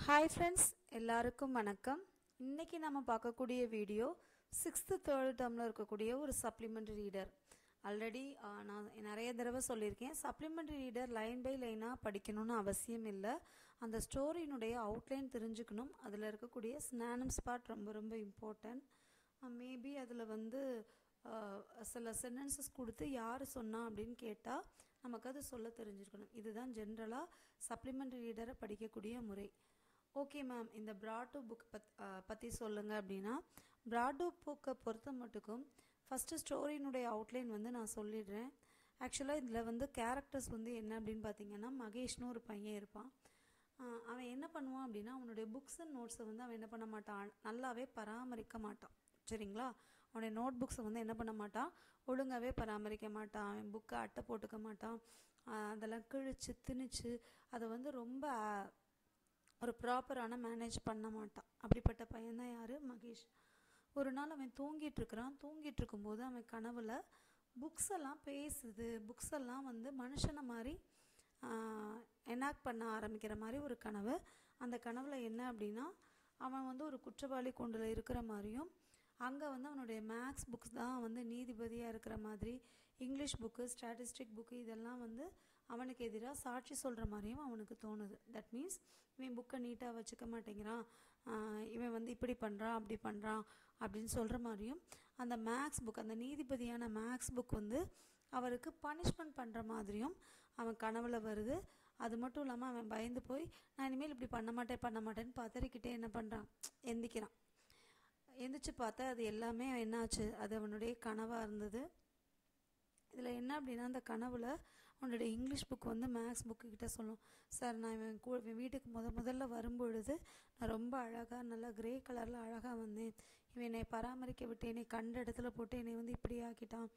Hi friends, எல்லாருக்கும் வணக்கம். இன்னைக்கு நாம பார்க்கக்கூடிய வீடியோ 6th third termல இருக்கக்கூடிய ஒரு supplementary reader. ஆல்ரெடி நான் நிறைய தடவை சொல்லியிருக்கேன், சப்ளிமெண்ட்ரி ரீடர் லைன் பை லைனாக படிக்கணும்னு அவசியம் இல்லை. அந்த ஸ்டோரியினுடைய அவுட்லைன் தெரிஞ்சுக்கணும். அதில் இருக்கக்கூடிய ஸ்னானம்ஸ் பார்ட் ரொம்ப ரொம்ப இம்பார்ட்டன்ட். மேபி அதில் சில சென்டென்சஸ் கொடுத்து யார் சொன்னா அப்படின்னு கேட்டால் நமக்கு அது சொல்ல தெரிஞ்சிருக்கணும். இதுதான் ஜென்ரலாக சப்ளிமெண்ட்ரி ரீடரை படிக்கக்கூடிய முறை. ஓகே மேம், இந்த பிராட் புக் பற்றி சொல்லுங்கள் அப்படின்னா, பிராட் புக்கை பொறுத்த மட்டுக்கும் ஃபஸ்ட்டு ஸ்டோரியினுடைய அவுட்லைன் நான் சொல்லிடுறேன். ஆக்சுவலாக இதில் கேரக்டர்ஸ் என்ன அப்படின்னு பார்த்தீங்கன்னா, மகேஷ்னு ஒரு பையன் இருப்பான். அவன் என்ன பண்ணுவான் அப்படின்னா, அவனுடைய புக்ஸ் அண்ட் நோட்ஸை அவன் என்ன பண்ண மாட்டான், நல்லாவே பராமரிக்க மாட்டான். சரிங்களா? அவனுடைய நோட் புக்ஸை என்ன பண்ண மாட்டான், ஒழுங்காகவே பராமரிக்க மாட்டான். அவன் புக்கை அட்டை போட்டுக்க மாட்டான். அதெல்லாம் கிழிச்சு திணிச்சு அதை ரொம்ப ஒரு ப்ராப்பரான மேனேஜ் பண்ண மாட்டான். அப்படிப்பட்ட பையன்தான் யார், மகேஷ். ஒரு நாள் அவன் தூங்கிட்டு இருக்கிறான். தூங்கிட்டு இருக்கும்போது அவன் கனவுல புக்ஸ் எல்லாம் பேசுது. புக்ஸ் எல்லாம் மனுஷனை மாதிரி எனாக்ட் பண்ண ஆரம்பிக்கிற மாதிரி ஒரு கனவு. அந்த கனவுல என்ன அப்படின்னா, அவன் ஒரு குற்றவாளி கூண்டில் இருக்கிற மாதிரியும், அங்கே அவனுடைய மேக்ஸ் புக்ஸ் தான் நீதிபதியாக இருக்கிற மாதிரி, இங்கிலீஷ் புக்கு, ஸ்டாட்டிஸ்டிக் புக்கு இதெல்லாம் அவனுக்கு எதிராக சாட்சி சொல்கிற மாதிரியும் அவனுக்கு தோணுது. தட் மீன்ஸ் இவன் புக்கை நீட்டாக வச்சுக்க மாட்டேங்கிறான், இவன் இப்படி பண்ணுறான் அப்படி பண்ணுறான் அப்படின்னு சொல்கிற மாதிரியும், அந்த மேக்ஸ் புக், அந்த நீதிபதியான மேக்ஸ் புக் அவருக்கு பனிஷ்மெண்ட் பண்ணுற மாதிரியும் அவன் கனவுல வருது. அது மட்டும் இல்லாமல் அவன் பயந்து போய், நான் இனிமேல் இப்படி பண்ண மாட்டேன்னு பதறிக்கிட்டே என்ன பண்ணுறான், எந்திக்கிறான். எந்திரிச்சு பார்த்தா அது எல்லாமே என்னாச்சு, அது அவனுடைய கனவாக இருந்தது. இதில் என்ன அப்படின்னா, அந்த கனவுல அவனுடைய இங்கிலீஷ் புக் மேக்ஸ் புக்கு கிட்ட சொல்லும், சார் நான் இவன் வீட்டுக்கு முதல்ல வரும்பொழுது நான் ரொம்ப அழகாக, நல்லா கிரே கலரில் அழகாக வந்தேன், இவன் என்னை பராமரிக்க விட்டு என்னை கண்ட இடத்துல போட்டு என்னை இப்படி ஆக்கிட்டான்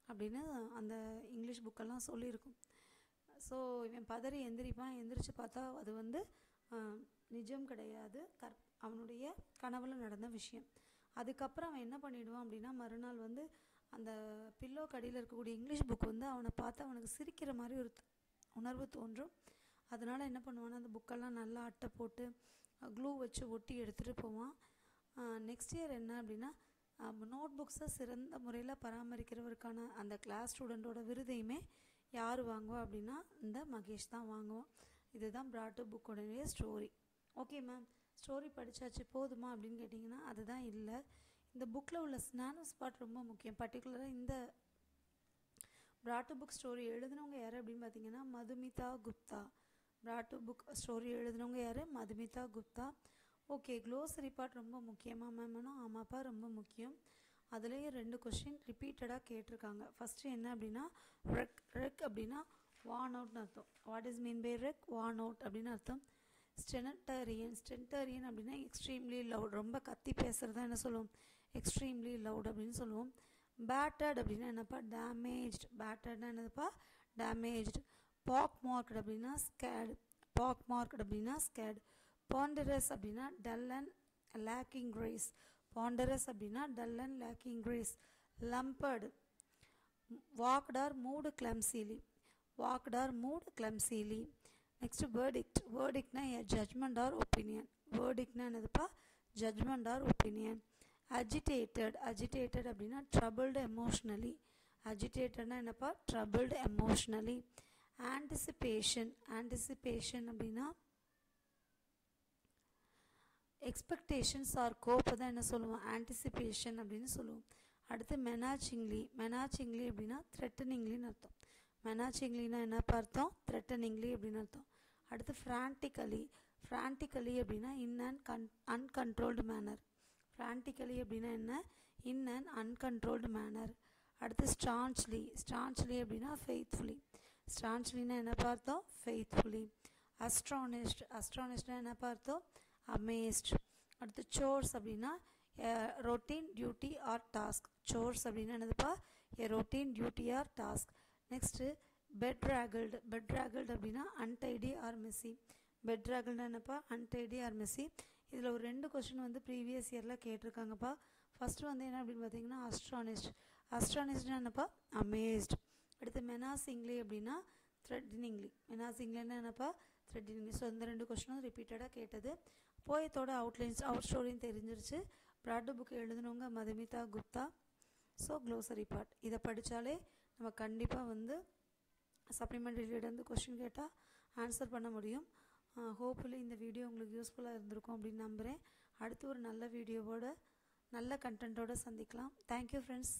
அப்படின்னு அந்த இங்கிலீஷ் புக்கெல்லாம் சொல்லியிருக்கும். ஸோ இவன் பதறி எந்திரிப்பான். எந்திரிச்சு பார்த்தா அது நிஜம் கிடையாது, அவனுடைய கனவுல நடந்த விஷயம். அதுக்கப்புறம் அவன் என்ன பண்ணிடுவான் அப்படின்னா, மறுநாள் அந்த பில்லோ கடியில் இருக்கக்கூடிய இங்கிலீஷ் புக் அவனை பார்த்து அவனுக்கு சிரிக்கிற மாதிரி ஒரு உணர்வு தோன்றும். அதனால் என்ன பண்ணுவான்னா, அந்த புக்கெல்லாம் நல்லா அட்டை போட்டு க்ளூ வச்சு ஒட்டி எடுத்துகிட்டு போவான். நெக்ஸ்ட் இயர் என்ன அப்படின்னா, நோட் புக்ஸை சிறந்த முறையில் பராமரிக்கிறவருக்கான அந்த கிளாஸ் ஸ்டூடெண்ட்டோட விருதையுமே யார் வாங்குவா அப்படின்னா, இந்த மகேஷ் தான் வாங்குவான். இதுதான் பிராட் புக்கோடைய ஸ்டோரி. ஓகே மேம், ஸ்டோரி படித்தாச்சு போதுமா அப்படின்னு கேட்டிங்கன்னா, அதுதான் இல்லை. இந்த புக்கில் உள்ள ஸ்னானம்ஸ் பார்ட் ரொம்ப முக்கியம். பர்டிகுலராக இந்த பிராட் புக் ஸ்டோரி எழுதினவங்க யார் அப்படின்னு பார்த்தீங்கன்னா, மதுமிதா குப்தா. பிராட் புக் ஸ்டோரி எழுதினவங்க யார், Madhumita Gupta. Okay, glossary part ரொம்ப முக்கியமாக மேம்னா, ஆமாப்பா ரொம்ப முக்கியம். அதுலேயே 2 கொஸ்டின் ரிப்பீட்டடாக கேட்டிருக்காங்க. ஃபஸ்ட்டு என்ன அப்படின்னா, ரெக் அப்படின்னா வான் அவுட்னு அர்த்தம். What is mean by wreck? Wan out அப்படின்னு அர்த்தம். ஸ்டென்டரியன் அப்படின்னா எக்ஸ்ட்ரீம்லி லவுட், ரொம்ப கத்தி பேசுகிறதா என்ன சொல்லுவோம், எக்ஸ்ட்ரீம்லி லவுட் அப்படின்னு சொல்லுவோம். பேட்டர்ட் அப்படின்னா என்னப்பா, டேமேஜ்ட். பேட்டர்ட்னா என்னதுப்பா, டேமேஜ்டு. பாக் மார்க்டு அப்படின்னா ஸ்கேடு. பாக் மார்க்டு அப்படின்னா ஸ்கேடு. பாண்டரஸ் அப்படின்னா dull and lacking grace. Ponderous அப்படின்னா dull and lacking grace. Lumbered, walked or moved clumsily. Walked or moved clumsily. Next verdict. வேர்டிக்ட்னா a judgment or opinion. வேர்டிக்ட்னா என்னதுப்பா, judgment or opinion. agitated. agitated அப்படின்னா troubled emotionally. agitatedனா என்னப்பா, troubled emotionally. anticipation. anticipation அப்படின்னா expectations R கோப்பை தான் என்ன சொல்லுவோம், ஆன்டிசிபேஷன் அப்படின்னு சொல்லுவோம். அடுத்து மெனாச்சிங்லி. மெனாச்சிங்லி அப்படின்னா த்ரெட்டனிங்லின்னு அர்த்தம். மெனாச்சிங்லினா என்னப்பா அர்த்தம், த்ரெட்டனிங்லி அப்படின்னு அர்த்தம். அடுத்து ஃப்ரான்டிக்கலி. ஃப்ரான்டிக்கலி அப்படின்னா in and uncontrolled manner. Frantically அப்படின்னா என்ன, இன் அண்ட் அன்கண்ட்ரோல்டு மேனர். அடுத்து ஸ்டான்ச்லி. ஸ்டான்ச்லி அப்படின்னா ஃபெய்த்ஃபுல்லி. ஸ்டான்ச்லினா என்னப்பா அர்த்தம், ஃபெய்த்ஃபுல்லி. அஸ்ட்ரானிஸ்ட். அஸ்ட்ரானிஸ்ட்னா என்னப்பா அர்த்தம், அமேஸ்ட். அடுத்து சோர்ஸ் அப்படின்னா routine duty or task. Chores அப்படின்னா என்னதுப்பா, a routine duty or task. Next bedraggled. Bedraggled அப்படின்னா அன்டைடி ஆர் மெஸ்ஸி. பெட்ராகிள்டு என்னப்பா, அன்டைடி ஆர் மெஸ்ஸி. இதில் ஒரு 2 கொஸ்டின் ப்ரீவியஸ் இயரில் கேட்டிருக்காங்கப்பா. ஃபஸ்ட்டு என்ன அப்படின்னு பார்த்தீங்கன்னா, அஸ்ட்ரானிஸ்ட். அஸ்ட்ரானிஸ்ட்னா என்னப்பா, அமேஸ்ட். அடுத்து மெனாசிங்லி அப்படின்னா த்ரெட்டனிங்லி. மெனாசிங்லின்னா என்னப்பா, த்ரெட்டிங். ஸோ இந்த 2 கொஸ்டினும் ரிப்பீட்டடாக கேட்டது. போயத்தோட அவுட் ஸ்டோரியும் தெரிஞ்சிருச்சு. ப்ராட் புக் எழுதினவங்க Madhumita Gupta. So glossary part இதை படித்தாலே நம்ம கண்டிப்பாக வந்து சப்ளிமெண்ட்ரி ரீடர்ந்து கொஸ்டின் கேட்டால் ஆன்சர் பண்ண முடியும். ஹோப்ஃபுல்லி இந்த வீடியோ உங்களுக்கு யூஸ்ஃபுல்லாக இருந்திருக்கும் அப்படின்னு நம்புகிறேன். அடுத்து ஒரு நல்ல வீடியோவோட நல்ல கண்டென்ட்டோடு சந்திக்கலாம். Thank you friends.